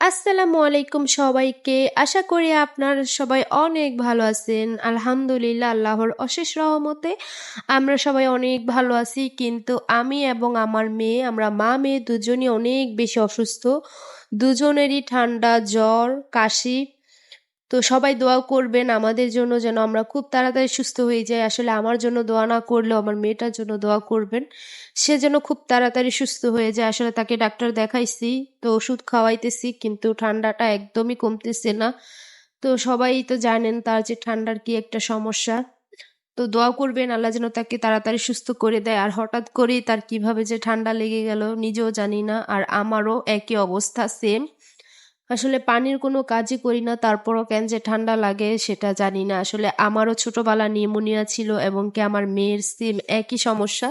আসসালামু আলাইকুম সবাইকে। আশা করি আপনারা সবাই অনেক ভালো আছেন। আলহামদুলিল্লাহ আল্লাহর অশেষ রহমতে আমরা সবাই অনেক ভালো আছি। কিন্তু আমি এবং আমার মেয়ে আমরা মা-মেয়ে দুজনই অনেক বেশি অসুস্থ। দুজনেরই ঠান্ডা, জ্বর, কাশি। তো সবাই দোয়া করবেন আমাদের জন্য যেন আমরা খুব তাড়াতাড়ি সুস্থ হয়ে যাই। আসলে আমার জন্য দোয়া না করলেও আমার মেয়েটার জন্য দোয়া করবেন। সে যেন খুব তাড়াতাড়ি সুস্থ হয়ে যায়। আসলে তাকে ডাক্তার দেখাইছি, তো ওষুধ খাওয়াইতেছি কিন্তু ঠান্ডাটা একদমই কমতেছে না। তো সবাই তো জানেন তার যে ঠান্ডার কি একটা সমস্যা। তো দোয়া করবেন আল্লাহ যেন তাকে তাড়াতাড়ি সুস্থ করে দেয়। আর হঠাৎ করেই তার কিভাবে যে ঠান্ডা লেগে গেল নিজেও জানি না। আর আমারও একই অবস্থা সেম। আসলে পানির কোনো কাজই করি না তারপরও কেন যে ঠান্ডা লাগে সেটা জানি না। আসলে আমারও ছোটবেলা নিউমোনিয়া ছিল এবং কি আমার মেয়ের সেম একই সমস্যা।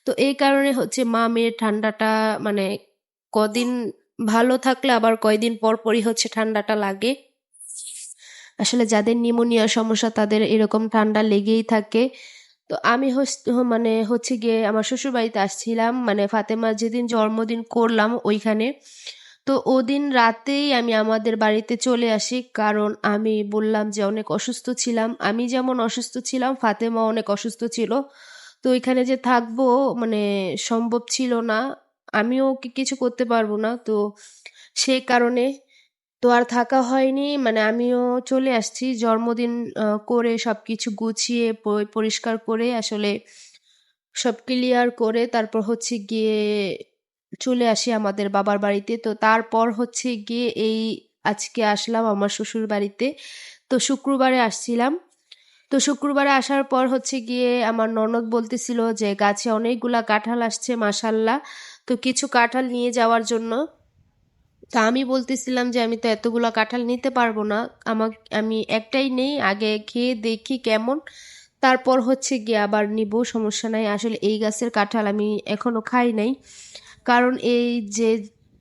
তো এই কারণে হচ্ছে মা-মেয়ের ঠান্ডাটা মানে কদিন ভালো থাকলে আবার কয়দিন পর পরই হচ্ছে ঠান্ডাটা লাগে। আসলে যাদের নিউমোনিয়ার সমস্যা তাদের এরকম ঠান্ডা লেগেই থাকে। তো আমি মানে হচ্ছে গিয়ে আমার শ্বশুরবাড়িতে আসছিলাম মানে ফাতেমার যেদিন জন্মদিন করলাম ওইখানে। তো ওদিন রাতেই আমি আমাদের বাড়িতে চলে আসি কারণ আমি বললাম যে অনেক অসুস্থ ছিলাম। আমি যেমন অসুস্থ ছিলাম ফাতেমা অনেক অসুস্থ ছিল। তো ওইখানে যে থাকবো মানে সম্ভব ছিল না। আমিও কিছু করতে পারবো না। তো সেই কারণে তো আর থাকা হয়নি। মানে আমিও চলে আসছি জন্মদিন করে সবকিছু গুছিয়ে পরিষ্কার করে আসলে সব ক্লিয়ার করে তারপর হচ্ছে গিয়ে চলে আসি আমাদের বাবার বাড়িতে। তো তারপর হচ্ছে গিয়ে এই আজকে আসলাম আমার শ্বশুর বাড়িতে। তো শুক্রবারে আসছিলাম। তো শুক্রবারে আসার পর হচ্ছে গিয়ে আমার ননদ বলতেছিল যে গাছে অনেকগুলা কাঁঠাল আসছে মাশাল্লাহ। তো কিছু কাঁঠাল নিয়ে যাওয়ার জন্য। তা আমি বলতেছিলাম যে আমি তো এতগুলা কাঁঠাল নিতে পারবো না। আমি একটাই নেই, আগে খেয়ে দেখি কেমন, তারপর হচ্ছে গিয়ে আবার নিব, সমস্যা নাই। আসলে এই গাছের কাঁঠাল আমি এখনো খাই নাই। কারণ এই যে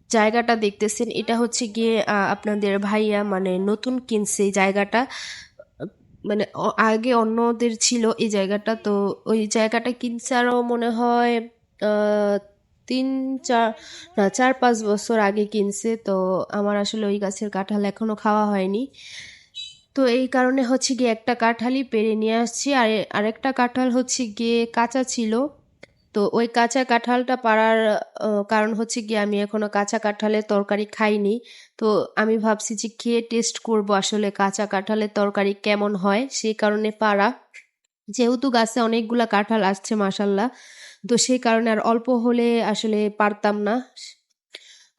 জায়গাটা দেখতেছেন এটা হচ্ছে গিয়ে আপনাদের ভাইয়া মানে নতুন কিনছে এই জায়গাটা। মানে আগে অন্যদের ছিল এই জায়গাটা। তো ওই জায়গাটা কিনছে আরো মনে হয় আহ 3-4 না 4-5 বছর আগে কিনছে। তো আমার আসলে ওই গাছের কাঁঠাল এখনো খাওয়া হয়নি। তো এই কারণে হচ্ছে গিয়ে একটা কাঁঠালই পেড়ে নিয়ে আসছি। আর আরেকটা কাঁঠাল হচ্ছে গিয়ে কাঁচা ছিল। তো ওই কাঁচা কাঁঠালটা পাড়ার কারণ হচ্ছে গিয়ে আমি এখনো কাঁচা কাঁঠালের তরকারি খাইনি। তো আমি ভাবছি যে খেয়ে টেস্ট করব আসলে কাঁচা কাঁঠালের তরকারি কেমন হয়, সেই কারণে পাড়া। যেহেতু গাছে অনেকগুলা কাঁঠাল আসছে মাসাল্লাহ, তো সেই কারণে আর অল্প হলে আসলে পারতাম না।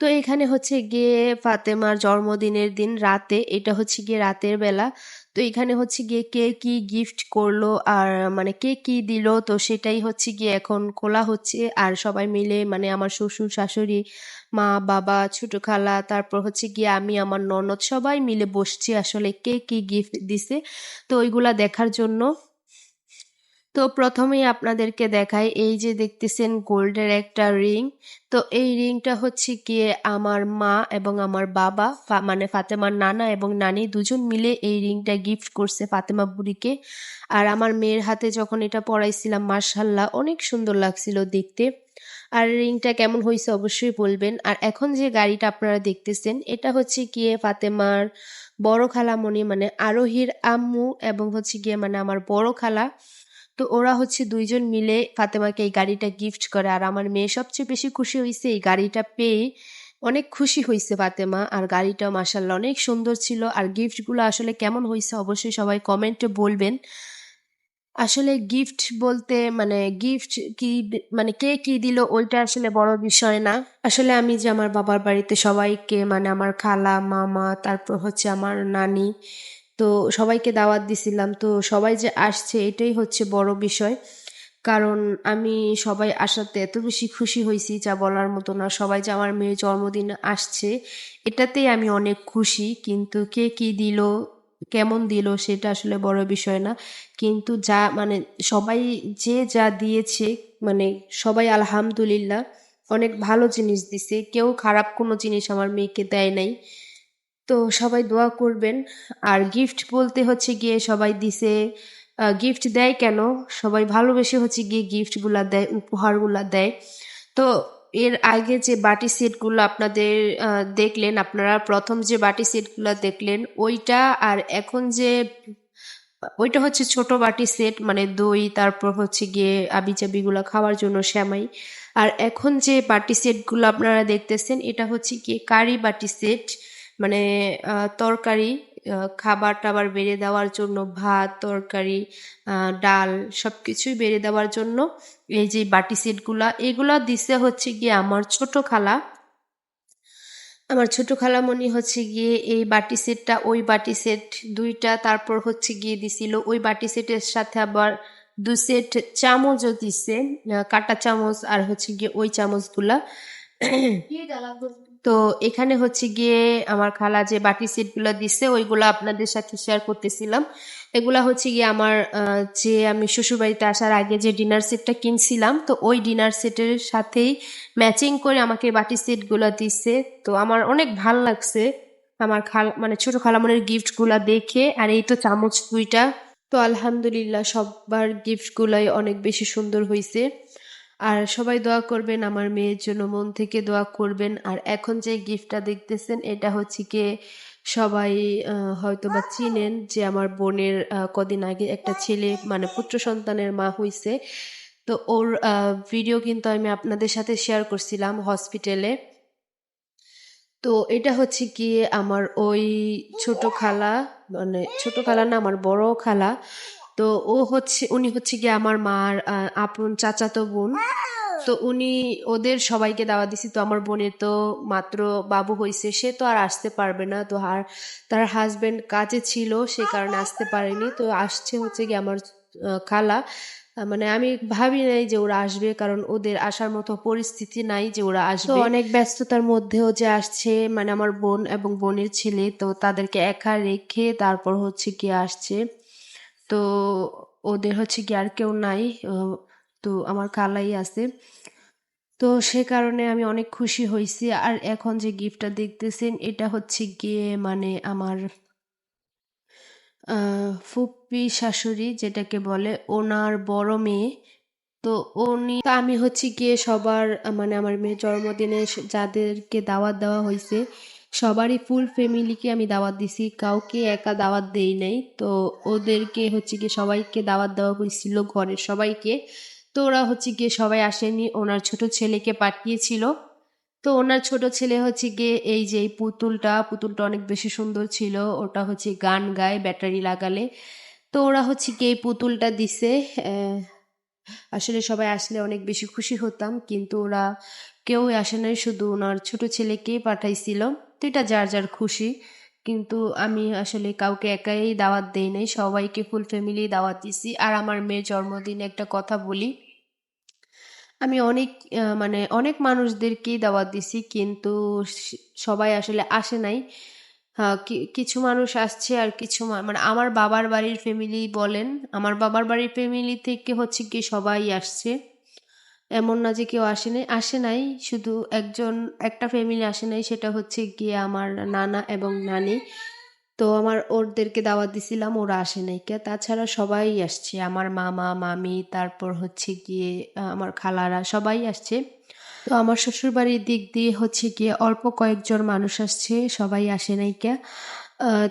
তো এখানে হচ্ছে গিয়ে ফাতেমার জন্মদিনের দিন রাতে, এটা হচ্ছে গিয়ে রাতের বেলা। তো এখানে হচ্ছে গিয়ে কে কি গিফট করলো আর মানে কে কি দিল তো সেটাই হচ্ছে গিয়ে এখন খোলা হচ্ছে। আর সবাই মিলে মানে আমার শ্বশুর শাশুড়ি, মা বাবা, ছোট খালা, তারপর হচ্ছে গিয়ে আমি আমার ননদ সবাই মিলে বসছি আসলে কে কি গিফট দিছে তো ওইগুলা দেখার জন্য। তো প্রথমেই আপনাদেরকে দেখাই, এই যে দেখতেছেন গোল্ডের একটা রিং। তো এই রিংটা হচ্ছে গিয়ে আমার মা এবং আমার বাবা মানে ফাতেমার নানা এবং নানি দুজন মিলে এই রিংটা গিফট করছে ফাতেমা বুড়িকে। আর আমার মেয়ের হাতে যখন এটা পরাইছিলাম মাশাল্লাহ অনেক সুন্দর লাগছিল দেখতে। আর রিংটা কেমন হয়েছে অবশ্যই বলবেন। আর এখন যে গাড়িটা আপনারা দেখতেছেন এটা হচ্ছে গিয়ে ফাতেমার বড় খালামণি মানে আরোহীর আম্মু এবং হচ্ছে গিয়ে মানে আমার বড় খালা। তো ওরা হচ্ছে দুইজন মিলে ফাতেমাকে এই গাড়িটা গিফট করে। আর আমার মেয়ে সবচেয়ে বেশি খুশি হয়েছে এই গাড়িটা পেয়ে। অনেক খুশি হয়েছে ফাতেমা। আর গাড়িটা মাসাল্লাহ অনেক সুন্দর ছিল। আর গিফটগুলো আসলে কেমন হয়েছে অবশ্যই সবাই কমেন্টে বলবেন। আসলে গিফট বলতে মানে গিফট কি মানে কে কি দিল ওইটা আসলে বড় বিষয় না। আসলে আমি যে আমার বাবার বাড়িতে সবাইকে মানে আমার খালা মামা তারপর হচ্ছে আমার নানি, তো সবাইকে দাওয়াত দিছিলাম। তো সবাই যে আসছে এটাই হচ্ছে বড় বিষয়। কারণ আমি সবাই আসাতে এত বেশি খুশি হয়েছি যা বলার মতো না। সবাই যে আমার মেয়ের জন্মদিনে আসছে এটাতেই আমি অনেক খুশি। কিন্তু কে কি দিল কেমন দিল সেটা আসলে বড় বিষয় না। কিন্তু যা মানে সবাই যে যা দিয়েছে মানে সবাই আলহামদুলিল্লাহ অনেক ভালো জিনিস দিছে, কেউ খারাপ কোনো জিনিস আমার মেয়েকে দেয় নাই। তো সবাই দোয়া করবেন। আর গিফট বলতে হচ্ছে গিয়ে সবাই দিছে, গিফট দেয় কেন, সবাই ভালোবেসে হচ্ছে গিয়ে গিফট গুলা দেয়, উপহার গুলা দেয়। তো এর আগে যে বাটি সেটগুলো আপনাদের দেখলেন, আপনারা প্রথম যে বাটি সেটগুলো দেখলেন ওইটা, আর এখন যে ওইটা হচ্ছে ছোট বাটি সেট, মানে দই, তারপর হচ্ছে গিয়ে আবিচাবিগুলো খাওয়ার জন্য সেমাই। আর এখন যে বাটি সেটগুলো আপনারা দেখতেছেন এটা হচ্ছে গিয়ে কারি বাটি সেট, মানে তরকারি, খাবার টাবার বেড়ে দেওয়ার জন্য, ভাত তরকারি, ডাল সবকিছুই বেড়ে দেওয়ার জন্য এই যে বাটি সেটগুলা, এগুলা দিছে হচ্ছে গিয়ে আমার ছোট খালামণি হচ্ছে গিয়ে এই বাটি সেটটা, ওই বাটি সেট দুইটা, তারপর হচ্ছে গিয়ে দিছিল ওই বাটি সেটের সাথে আবার 2 সেট চামচও দিছে, কাঁটা চামচ আর হচ্ছে গিয়ে ওই চামচগুলা। তো এখানে হচ্ছে গিয়ে আমার খালা যে বাটি সেটগুলো দিছে ওইগুলা আপনাদের সাথে শেয়ার করতেছিলাম। এগুলা হচ্ছে গিয়ে আমার যে আমি শ্বশুরবাড়িতে আসার আগে যে ডিনার সেটটা কিনছিলাম, তো ওই ডিনার সেটের সাথেই ম্যাচিং করে আমাকে বাটি সেটগুলো দিছে। তো আমার অনেক ভাল লাগছে আমার মানে ছোট খালামণির গিফটগুলা দেখে। আর এই তো চামচ দুইটা, তো আলহামদুলিল্লাহ সবার গিফটগুলাই অনেক বেশি সুন্দর হয়েছে। আর সবাই দোয়া করবেন আমার মেয়ের জন্য, মন থেকে দোয়া করবেন। আর এখন যে গিফটটা দেখতেছেন এটা হচ্ছে গিয়ে সবাই হয়তো বা চিনেন, যে আমার বোনের কদিন আগে একটা ছেলে মানে পুত্র সন্তানের মা হইছে। তো ওর ভিডিও কিন্তু আমি আপনাদের সাথে শেয়ার করছিলাম হসপিটালে। তো এটা হচ্ছে গিয়ে আমার ওই ছোট খালা, মানে ছোট খালা না, আমার বড় খালা। তো উনি হচ্ছে গিয়ে আমার মার আপন চাচাতো বোন। তো উনি ওদের সবাইকে দাওয়াত দিছি। তো আমার বোনের তো মাত্র বাবু হইছে, সে তো আর আসতে পারবে না। তো আর তার হাজবেন্ড কাজে ছিল, সে কারণে আসতে পারেনি। তো আসছে হচ্ছে গিয়ে আমার খালা। মানে আমি ভাবি নাই যে ওরা আসবে, কারণ ওদের আসার মতো পরিস্থিতি নাই যে ওরা আসবে। তো অনেক ব্যস্ততার মধ্যেও যে আসছে, মানে আমার বোন এবং বোনের ছেলে, তো তাদেরকে একা রেখে তারপর হচ্ছে গিয়ে আসছে। তো ওদের হচ্ছে কি আর কেউ নাই, তো আমার খালাই আছে। তো সে কারণে আমি অনেক খুশি হয়েছি। আর এখন যে গিফটটা দেখতেছেন এটা হচ্ছে গিয়ে মানে আমার ফুপ্পি শাশুড়ি যেটাকে বলে, ওনার বড় মেয়ে। তো তো আমি হচ্ছে গিয়ে সবার মানে আমার মেয়ের জন্মদিনে যাদেরকে দাওয়াত দেওয়া হয়েছে সবারই ফুল ফ্যামিলিকে আমি দাওয়াত দিছি, কাউকে একা দাওয়াত দেই নাই। তো ওদেরকে হচ্ছে গিয়ে সবাইকে দাওয়াত দেওয়া হয়েছিল, ঘরের সবাইকে। তো ওরা হচ্ছে গিয়ে সবাই আসেনি, ওনার ছোট ছেলেকে পাঠিয়েছিল। তো ওনার ছোট ছেলে হচ্ছে গিয়ে এই যে এই পুতুলটা অনেক বেশি সুন্দর ছিল, ওটা হচ্ছে গান গায় ব্যাটারি লাগালে। তো ওরা হচ্ছে গিয়ে এই পুতুলটা দিছে। আসলে সবাই আসলে অনেক বেশি খুশি হতাম, কিন্তু ওরা কেউই আসে নাই, শুধু ওনার ছোট ছেলেকেই পাঠাইছিল। তো এটা যার যার খুশি, কিন্তু আমি আসলে কাউকে একাই দাওয়াত দেই নাই, সবাইকে ফুল ফ্যামিলি দাওয়াত দিছি। আর আমার মেয়ের জন্মদিনে একটা কথা বলি, আমি অনেক মানে অনেক মানুষদেরকেই দাওয়াত দিছি, কিন্তু সবাই আসলে আসে নাই। হ্যাঁ, কিছু মানুষ আসছে আর কিছু মানে আমার বাবার বাড়ির ফ্যামিলি বলেন, আমার বাবার বাড়ির ফ্যামিলি থেকে হচ্ছে কি সবাই আসছে, এমন না যে কেউ আসে নাই, শুধু একটা ফ্যামিলি আসে নাই, সেটা হচ্ছে গিয়ে আমার নানা এবং নানি। তো ওদেরকে দাওয়াত দিছিলাম, ওরা আসে নাই কে, তাছাড়া সবাই আসছে, আমার মামা মামি, তারপর হচ্ছে গিয়ে আমার খালারা সবাই আসছে। তো আমার শ্বশুর বাড়ির দিক দিয়ে হচ্ছে গিয়ে অল্প কয়েকজন মানুষ আসছে, সবাই আসে নাই কে।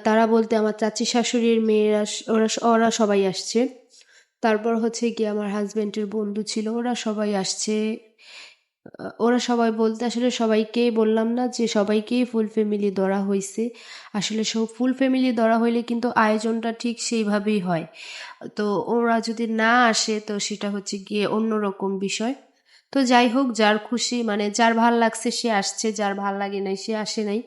তারা বলতে আমার চাচি শাশুড়ির মেয়েরা, ওরা সবাই আসছে। তারপর হচ্ছে গিয়ে আমার হাজবেন্ডের বন্ধু ছিল, ওরা সবাই আসছে। ওরা সবাই বলতে আসলে সবাইকেই বললাম না যে সবাইকেই ফুল ফ্যামিলি ধরা হয়েছে। আসলে সব ফুল ফ্যামিলি ধরা হইলে কিন্তু আয়োজনটা ঠিক সেইভাবেই হয়। তো ওরা যদি না আসে তো সেটা হচ্ছে গিয়ে অন্যরকম বিষয়। তো যাই হোক, যার খুশি মানে যার ভাল লাগছে সে আসছে, যার ভাল লাগে নাই সে আসে নাই।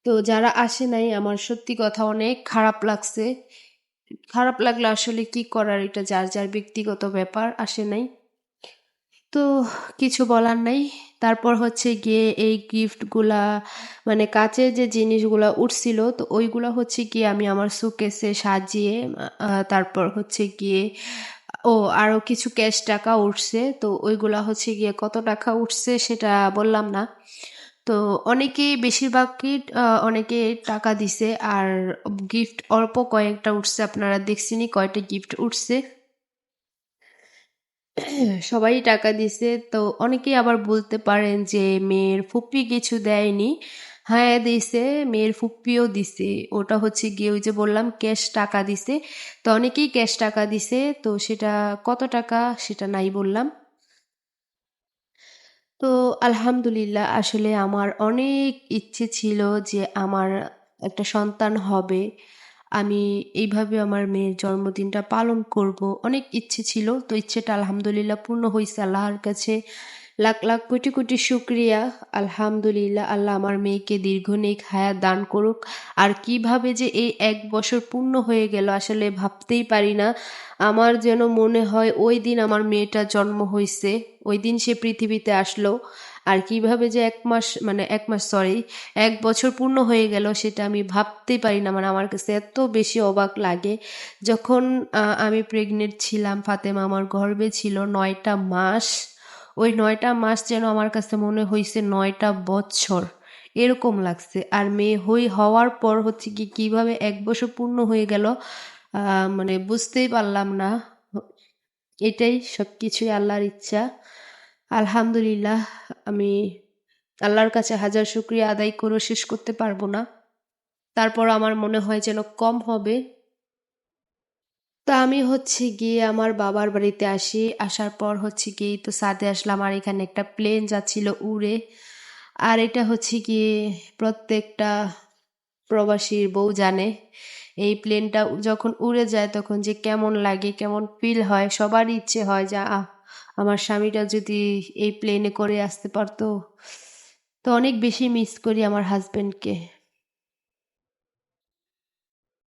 তো যারা আসে নাই আমার সত্যি কথা অনেক খারাপ লাগছে। খারাপ লাগলে আসলে কি করার, এটা যার যার ব্যক্তিগত ব্যাপার, আসে নাই তো কিছু বলার নাই। তারপর হচ্ছে গিয়ে এই গিফটগুলা মানে কাচের যে জিনিসগুলা উঠছিল, তো ওইগুলা হচ্ছে গিয়ে আমি আমার শোকেসে সাজিয়ে তারপর হচ্ছে গিয়ে আরো কিছু ক্যাশ টাকা উঠছে, তো ওইগুলা হচ্ছে গিয়ে কত টাকা উঠছে সেটা বললাম না। তো অনেকেই বেশিরভাগই অনেকে টাকা দিছে, আর গিফট অল্প কয়েকটা উঠছে, আপনারা দেখছেনই কয়টা গিফট উঠছে। সবাই টাকা দিছে। তো অনেকেই আবার বলতে পারেন যে মেয়ের ফুপি কিছু দেয়নি। হ্যাঁ দিছে, মেয়ের ফুপ্পিও দিছে। ওটা হচ্ছে গিয়ে ওই যে বললাম ক্যাশ টাকা দিছে। তো অনেকেই ক্যাশ টাকা দিছে। তো সেটা কত টাকা সেটা নাই বললাম। তো আলহামদুলিল্লাহ আসলে আমার অনেক ইচ্ছে ছিল যে আমার একটা সন্তান হবে। আমি এইভাবে আমার মেয়ের জন্মদিনটা পালন করব। অনেক ইচ্ছে ছিল। তো ইচ্ছেটা আলহামদুলিল্লাহ পূর্ণ হইছে আল্লাহর কাছে। লাখ, লাখ কোটি, কোটি শুকরিয়া। আলহামদুলিল্লাহ আল্লাহ আমার মেয়েকে দীর্ঘনেক হায়াত দান করুক। আর কিভাবে যে এই ১ বছর পূর্ণ হয়ে গেল আসলে ভাবতেই পারি না। আমার যেন মনে হয় ওইদিন আমার মেয়েটার জন্ম হইছে। ওইদিন সে পৃথিবীতে আসলো। আর কিভাবে যে ১ মাস মানে ১ মাস সরি ১ বছর পূর্ণ হয়ে গেল সেটা আমি ভাবতেই পারি না। মানে আমার কাছে এত বেশি অবাক লাগে। যখন আমি প্রেগনেন্ট ছিলাম, ফাতেমা আমার গর্ভে ছিল ৯ টা মাস। ওই ৯ টা মাস যেন আমার কাছে মনে হইছে ৯ টা বৎসর। এরকম লাগছে। আর মেয়ে হওয়ার পর হচ্ছে কি কিভাবে ১ বছর পূর্ণ হয়ে গেল মানে বুঝতেই পারলাম না। এটাই সবকিছুই আল্লাহর ইচ্ছা। আলহামদুলিল্লাহ আমি আল্লাহর কাছে হাজার শুকরিয়া আদায় করেও শেষ করতে পারবো না। তারপর আমার মনে হয় যেন কম হবে। তো আমি হচ্ছে গিয়ে আমার বাবার বাড়িতে আসি। আসার পর হচ্ছে গিয়ে তো ছাদে আসলাম আর এখানে একটা প্লেন যাচ্ছিল উড়ে। আর এটা হচ্ছে গিয়ে প্রত্যেকটা প্রবাসীর বউ জানে। এই প্লেনটা যখন উড়ে যায় তখন যে কেমন লাগে, কেমন ফিল হয় সবারই ইচ্ছে হয় যে আমার স্বামীটা যদি এই প্লেনে করে আসতে পারতো। তো অনেক বেশি মিস করি আমার হাসব্যান্ডকে।